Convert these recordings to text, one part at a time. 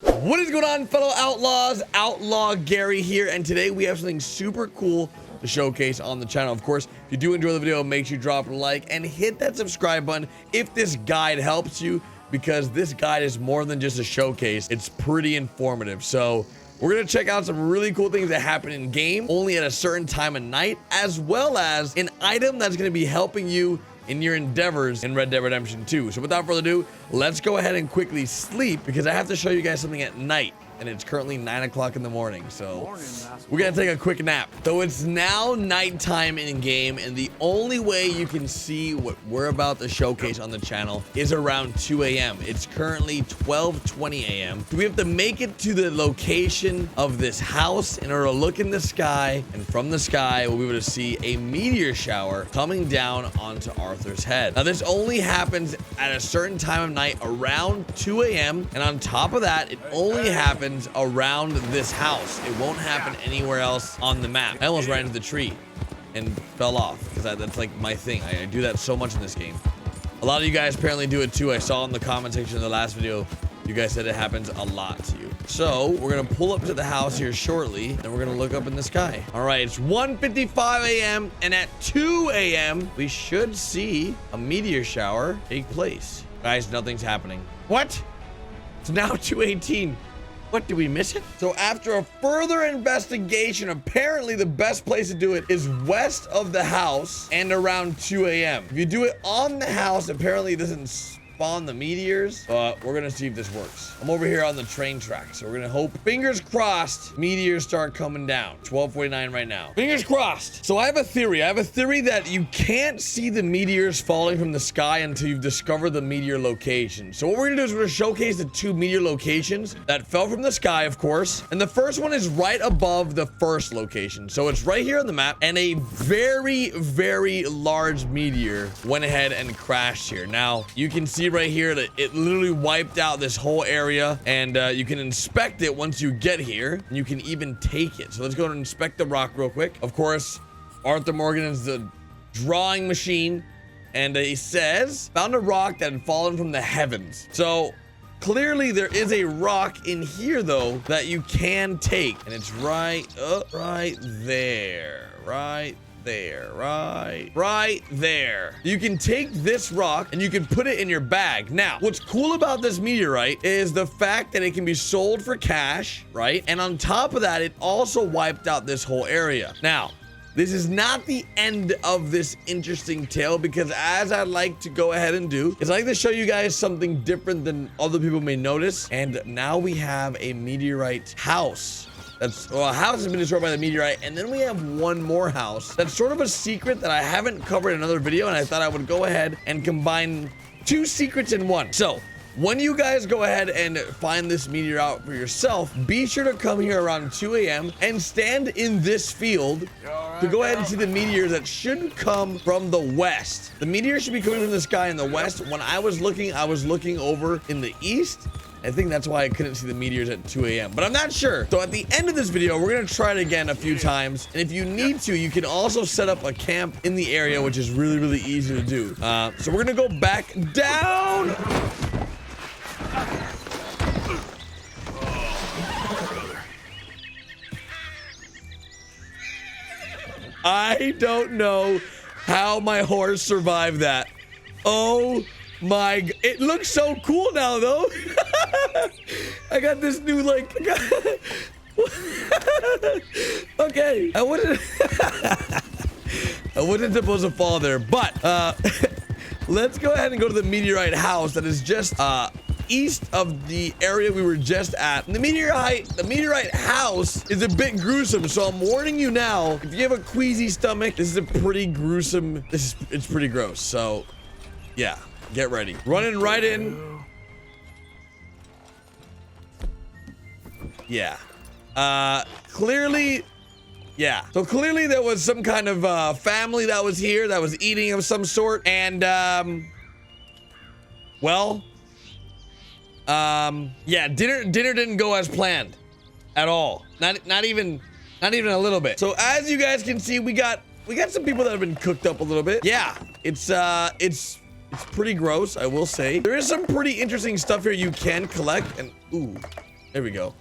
What is going on, fellow outlaws? Outlaw Gary here, and today we have something super cool to showcase on the channel. Of course, if you do enjoy the video, make sure you drop a like and hit that subscribe button if this guide helps you, because this guide is more than just a showcase. It's pretty informative. So we're gonna check out some really cool things that happen in game only at a certain time of night, as well as an item that's gonna be helping you in your endeavors in Red Dead Redemption 2. So without further ado, let's go ahead and quickly sleep, because I have to show you guys something at night, and it's currently 9 o'clock in the morning. So we're gonna take a quick nap. So it's now nighttime in game, and the only way you can see what we're about to showcase on the channel is around 2 a.m. It's currently 12:20 a.m. We have to make it to the location of this house in order to look in the sky, and from the sky we'll be able to see a meteor shower coming down onto Arthur's head. Now this only happens at a certain time of night around 2 a.m. and on top of that, it only happens around this house. It won't happen anywhere else on the map. I almost ran into the tree and fell off, because that's like my thing. I do that so much in this game. A lot of you guys apparently do it too. I saw in the comment section of the last video, you guys said it happens a lot to you. So we're gonna pull up to the house here shortly, and we're gonna look up in the sky. All right, it's 1:55 a.m. and at 2 a.m. we should see a meteor shower take place. Guys, nothing's happening. What? It's now 2:18. What, did we miss it? So after a further investigation, apparently the best place to do it is west of the house and around 2 a.m. If you do it on the house, apparently it doesn't spawn the meteors, but we're gonna see if this works. I'm over here on the train track, so we're gonna hope, fingers crossed, meteors start coming down. 12:49 right now. Fingers crossed. So I have a theory. I have a theory that you can't see the meteors falling from the sky until you've discovered the meteor location. So what we're gonna do is we're gonna showcase the two meteor locations that fell from the sky, of course. And the first one is right above the first location. So it's right here on the map, and a very, very large meteor went ahead and crashed here. Now, you can see right here that it literally wiped out this whole area, and you can inspect it once you get here, and you can even take it. So let's go and inspect the rock real quick. Of course, Arthur Morgan is the drawing machine, and he says found a rock that had fallen from the heavens. So clearly there is a rock in here though that you can take, and it's right there, right there. You can take this rock and you can put it in your bag. Now, what's cool about this meteorite is the fact that it can be sold for cash, right? And on top of that, it also wiped out this whole area. Now, this is not the end of this interesting tale, because as I like to go ahead and do is I like to show you guys something different than other people may notice. And now we have a meteorite house. A house has been destroyed by the meteorite, and then we have one more house that's sort of a secret that I haven't covered in another video, and I thought I would go ahead and combine two secrets in one. So when you guys go ahead and find this meteor out for yourself, be sure to come here around 2 a.m. and stand in this field to go ahead and see the meteors that should come from the west. The meteor should be coming from the sky in the west. When I was looking over in the east. I think that's why I couldn't see the meteors at 2 a.m. But I'm not sure. So at the end of this video, we're gonna try it again a few times. And if you need to, you can also set up a camp in the area, which is really, really easy to do. So we're gonna go back down. I don't know how my horse survived that. Oh my, it looks so cool now though. I got this new okay, I wasn't supposed to fall there, but let's go ahead and go to the Meteorite House that is just east of the area we were just at. The Meteorite House is a bit gruesome, so I'm warning you now, if you have a queasy stomach, this is a pretty gruesome, it's pretty gross. So yeah, get ready. Running right in. Yeah. Clearly, yeah. So clearly there was some kind of family that was here that was eating of some sort, and well, yeah, dinner didn't go as planned at all. Not even a little bit. So as you guys can see, we got some people that have been cooked up a little bit. Yeah, it's pretty gross, I will say. There is some pretty interesting stuff here you can collect, and ooh, There we go.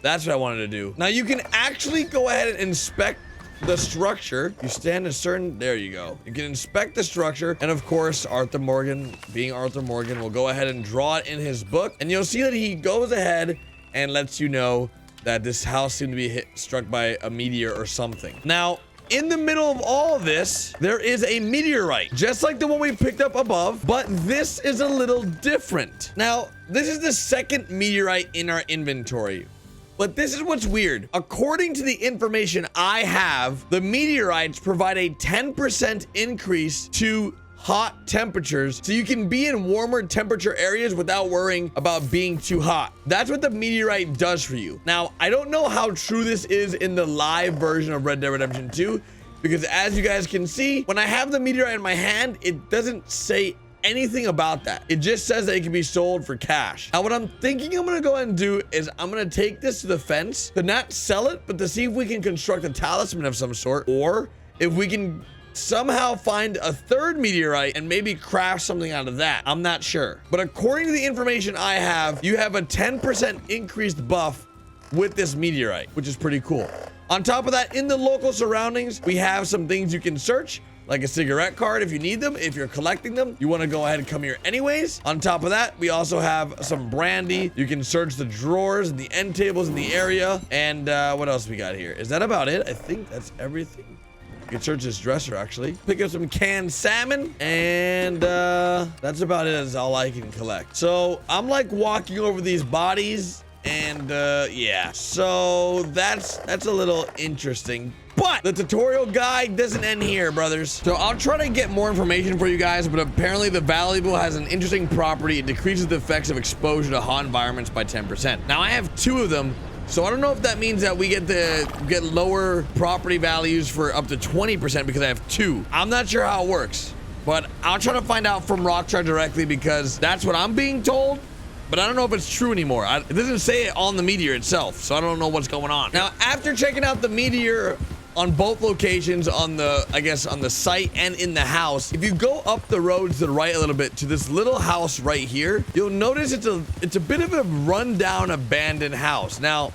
That's what I wanted to do. Now you can actually go ahead and inspect the structure. You stand a certain, there you go. You can inspect the structure. And of course, Arthur Morgan, being Arthur Morgan, will go ahead and draw it in his book. And you'll see that he goes ahead and lets you know that this house seemed to be struck by a meteor or something. Now, in the middle of all of this, there is a meteorite, just like the one we picked up above, but this is a little different. Now, this is the second meteorite in our inventory. But this is what's weird. According to the information I have, the meteorites provide a 10% increase to hot temperatures, so you can be in warmer temperature areas without worrying about being too hot. That's what the meteorite does for you. Now, I don't know how true this is in the live version of Red Dead Redemption 2, because as you guys can see, when I have the meteorite in my hand, it doesn't say anything about that. It just says that it can be sold for cash. Now, what I'm thinking I'm gonna go ahead and do is I'm gonna take this to the fence to not sell it, but to see if we can construct a talisman of some sort, or if we can somehow find a third meteorite and maybe craft something out of that. I'm not sure. But according to the information I have, you have a 10% increased buff with this meteorite, which is pretty cool. On top of that, in the local surroundings, we have some things you can search, like a cigarette card if you need them. If you're collecting them, you want to go ahead and come here anyways. On top of that, we also have some brandy. You can search the drawers and the end tables in the area. And what else we got here? Is that about it? I think that's everything. You can search this dresser, actually. Pick up some canned salmon, and that's about it. That's all I can collect. So I'm like walking over these bodies, and yeah. So that's a little interesting. But the tutorial guide doesn't end here, brothers. So I'll try to get more information for you guys, but apparently the valuable has an interesting property. It decreases the effects of exposure to hot environments by 10%. Now I have 2 of them. So I don't know if that means that we get lower property values for up to 20% because I have 2. I'm not sure how it works, but I'll try to find out from Rockstar directly, because that's what I'm being told. But I don't know if it's true anymore. It doesn't say it on the meteor itself, so I don't know what's going on. Now, after checking out the meteor on both locations, on the, I guess, on the site and in the house, if you go up the road to the right a little bit to this little house right here, you'll notice it's a bit of a rundown, abandoned house. Now,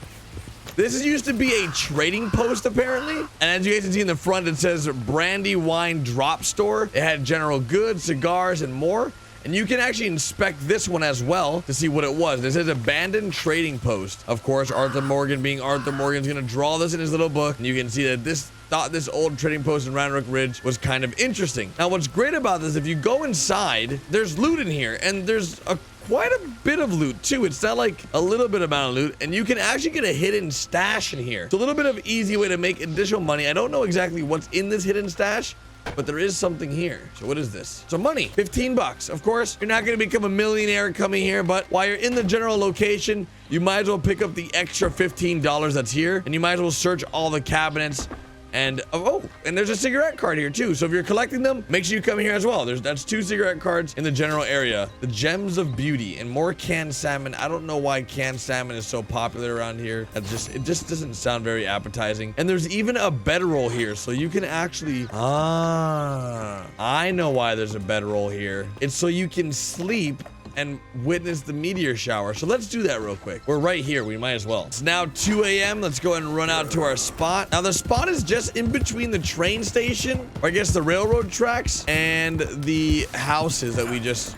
this used to be a trading post, apparently. And as you guys can see in the front, it says Brandy Wine Drop Store. It had general goods, cigars, and more. And you can actually inspect this one as well to see what it was. This is abandoned trading post. Of course, Arthur Morgan, being Arthur Morgan, is gonna draw this in his little book. And you can see that this old trading post in Round Rock Ridge was kind of interesting. Now, what's great about this, if you go inside, there's loot in here, and there's quite a bit of loot too. It's not like a little bit amount of loot, and you can actually get a hidden stash in here. It's a little bit of easy way to make additional money. I don't know exactly what's in this hidden stash, but there is something here. So what is this? So money, 15 bucks. Of course, you're not going to become a millionaire coming here, but while you're in the general location, you might as well pick up the extra $15 that's here, and you might as well search all the cabinets. And and there's a cigarette card here too. So if you're collecting them, make sure you come here as well. That's 2 cigarette cards in the general area. The Gems of Beauty and more canned salmon. I don't know why canned salmon is so popular around here. It just doesn't sound very appetizing. And there's even a bedroll here, so you can actually I know why there's a bedroll here. It's so you can sleep and witness the meteor shower. So let's do that real quick. We're right here, we might as well. It's now 2 a.m. Let's go ahead and run out to our spot. Now the spot is just in between the train station, or I guess the railroad tracks, and the houses that we just,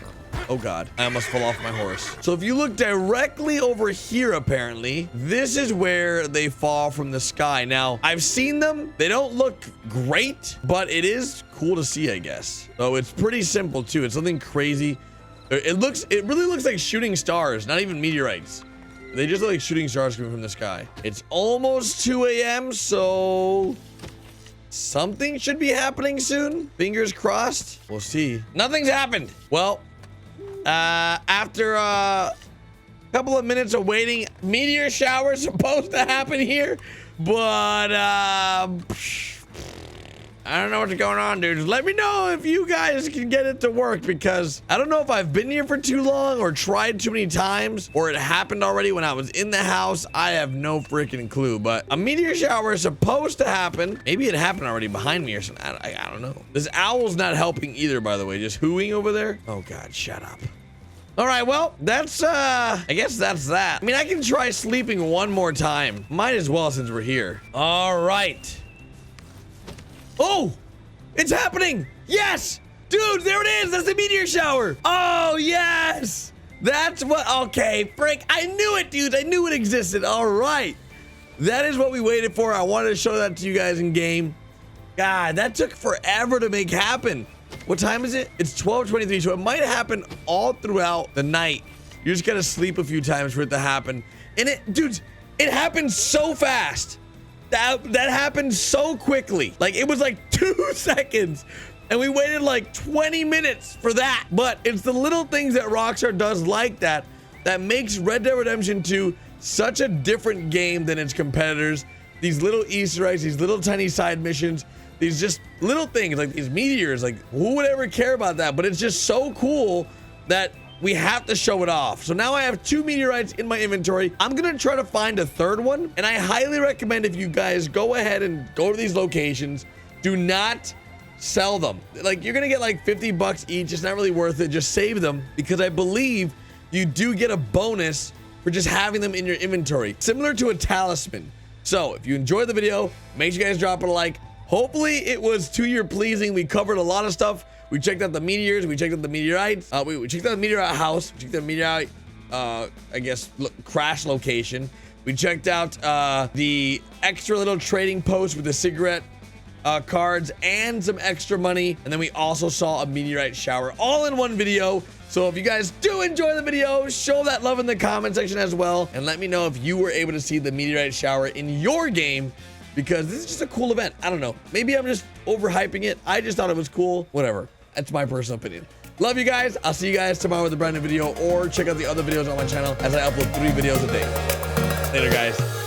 oh God, I almost fell off my horse. So if you look directly over here, apparently, this is where they fall from the sky. Now, I've seen them. They don't look great, but it is cool to see, I guess. So it's pretty simple too. It's nothing crazy. It really looks like shooting stars, not even meteorites. They just look like shooting stars coming from the sky. It's almost 2 a.m., so something should be happening soon. Fingers crossed. We'll see. Nothing's happened. Well, after a couple of minutes of waiting, meteor shower is supposed to happen here, but I don't know what's going on, dude. Just let me know if you guys can get it to work, because I don't know if I've been here for too long or tried too many times, or it happened already when I was in the house. I have no freaking clue, but a meteor shower is supposed to happen. Maybe it happened already behind me or something. I don't know. This owl's not helping either, by the way. Just hooing over there. Oh God, shut up. All right, well, that's, I guess that's that. I mean, I can try sleeping one more time. Might as well since we're here. All right. Oh, it's happening. Yes. Dude, there it is. That's the meteor shower. Oh, yes. That's what, okay, frick. I knew it, dude. I knew it existed. All right. That is what we waited for. I wanted to show that to you guys in game. God, that took forever to make happen. What time is it? It's 12:23, so it might happen all throughout the night. You just gotta sleep a few times for it to happen. And it, dude, it happened so fast. That happened so quickly. Like, it was like 2 seconds. And we waited like 20 minutes for that. But it's the little things that Rockstar does like that that makes Red Dead Redemption 2 such a different game than its competitors. These little Easter eggs, these little tiny side missions, these just little things like these meteors, like who would ever care about that? But it's just so cool that we have to show it off. So now I have 2 meteorites in my inventory. I'm gonna try to find a third one. And I highly recommend if you guys go ahead and go to these locations, do not sell them. Like, you're gonna get like 50 bucks each. It's not really worth it. Just save them, because I believe you do get a bonus for just having them in your inventory, similar to a talisman. So if you enjoyed the video, make sure you guys drop it a like. Hopefully it was to your pleasing. We covered a lot of stuff. We checked out the meteors. We checked out the meteorites. We checked out the Meteorite House. We checked out the Meteorite, I guess, crash location. We checked out the extra little trading post with the cigarette cards and some extra money. And then we also saw a meteorite shower all in one video. So if you guys do enjoy the video, show that love in the comment section as well. And let me know if you were able to see the meteorite shower in your game, because this is just a cool event. I don't know. Maybe I'm just overhyping it. I just thought it was cool. Whatever. That's my personal opinion. Love you guys. I'll see you guys tomorrow with a brand new video, or check out the other videos on my channel as I upload 3 videos a day. Later, guys.